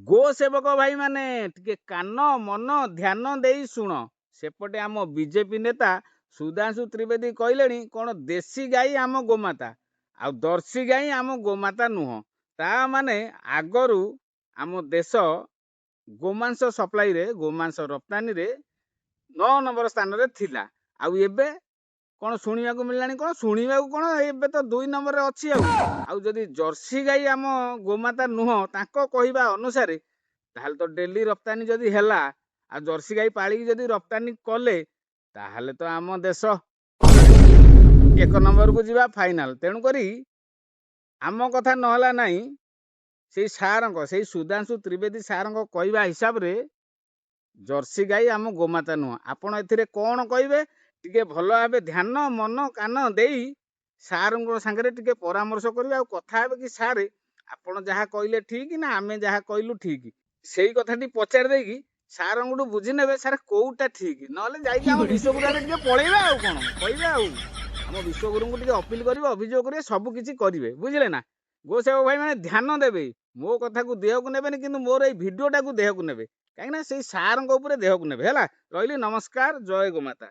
ଗୋ ସେବକ ଭାଇ ମାନେ ଟିକେ କାନ ମନ ଧ୍ୟାନ ଦେଇ ଶୁଣ। ସେପଟେ ଆମ ବିଜେପି ନେତା ସୁଧାଂଶୁ ତ୍ରିବେଦୀ କହିଲେଣି କ'ଣ ଦେଶୀ ଗାଈ ଆମ ଗୋମାତା, ଆଉ ଦର୍ଶୀ ଗାଈ ଆମ ଗୋମାତା ନୁହଁ। ତା ମାନେ ଆଗରୁ ଆମ ଦେଶ ଗୋମାଂସ ସପ୍ଲାଇରେ, ଗୋମାଂସ ରପ୍ତାନୀରେ 9 ନମ୍ବର ସ୍ଥାନରେ ଥିଲା। ଆଉ ଏବେ କ'ଣ ଶୁଣିବାକୁ ମିଳିଲାଣି, କ'ଣ ଶୁଣିବାକୁ କ'ଣ ଏବେ ତ 2 ନମ୍ବରରେ ଅଛି। ଆଉ ଯଦି ଜର୍ସି ଗାଈ ଆମ ଗୋମାତା ନୁହଁ ତାଙ୍କ କହିବା ଅନୁସାରେ, ତାହେଲେ ତ ଡେଲି ରପ୍ତାନୀ ଯଦି ହେଲା, ଆଉ ଜର୍ସି ଗାଈ ପାଳିକି ଯଦି ରପ୍ତାନୀ କଲେ, ତାହେଲେ ତ ଆମ ଦେଶ 1 ନମ୍ବରକୁ ଯିବା ଫାଇନାଲ। ତେଣୁକରି ଆମ କଥା ନହେଲା ନାହିଁ, ସେଇ ସାରଙ୍କ, ସେଇ ସୁଧାଂଶୁ ତ୍ରିବେଦୀ ସାରଙ୍କ କହିବା ହିସାବରେ ଜର୍ସି ଗାଈ ଆମ ଗୋମାତା ନୁହଁ। ଆପଣ ଏଥିରେ କ'ଣ କହିବେ? ଟିକେ ଭଲ ଭାବେ ଧ୍ୟାନ ମନ କାନ ଦେଇ ସାରଙ୍କ ସାଙ୍ଗରେ ଟିକେ ପରାମର୍ଶ କରିବେ, ଆଉ କଥା ହେବେ କି ସାର୍ ଆପଣ ଯାହା କହିଲେ ଠିକ ନା ଆମେ ଯାହା କହିଲୁ ଠିକ, ସେଇ କଥାଟି ପଚାରି ଦେଇକି ସାରଙ୍କଠୁ ବୁଝି ନେବେ ସାର୍ କୋଉଟା ଠିକ। ନହେଲେ ଯାଇକି ଆମ ବିଶ୍ୱଗୁରୁରେ ଟିକେ ପଳେଇବା, ଆଉ କ'ଣ କହିବେ। ଆଉ ଆମ ବିଶ୍ୱଗୁରୁଙ୍କୁ ଟିକେ ଅପିଲ କରିବେ, ଅଭିଯୋଗ କରିବେ, ସବୁ କିଛି କରିବେ, ବୁଝିଲେ ନା। ଗୋସେବକ ଭାଇ ମାନେ ଧ୍ୟାନ ଦେବେ, ମୋ କଥାକୁ ଦେହକୁ ନେବେନି, କିନ୍ତୁ ମୋର ଏଇ ଭିଡିଓଟାକୁ ଦେହକୁ ନେବେ, କାହିଁକିନା ସେଇ ସାରଙ୍କ ଉପରେ ଦେହକୁ ନେବେ। ହେଲା, ରହିଲି, ନମସ୍କାର, ଜୟ ଗୋମାତା।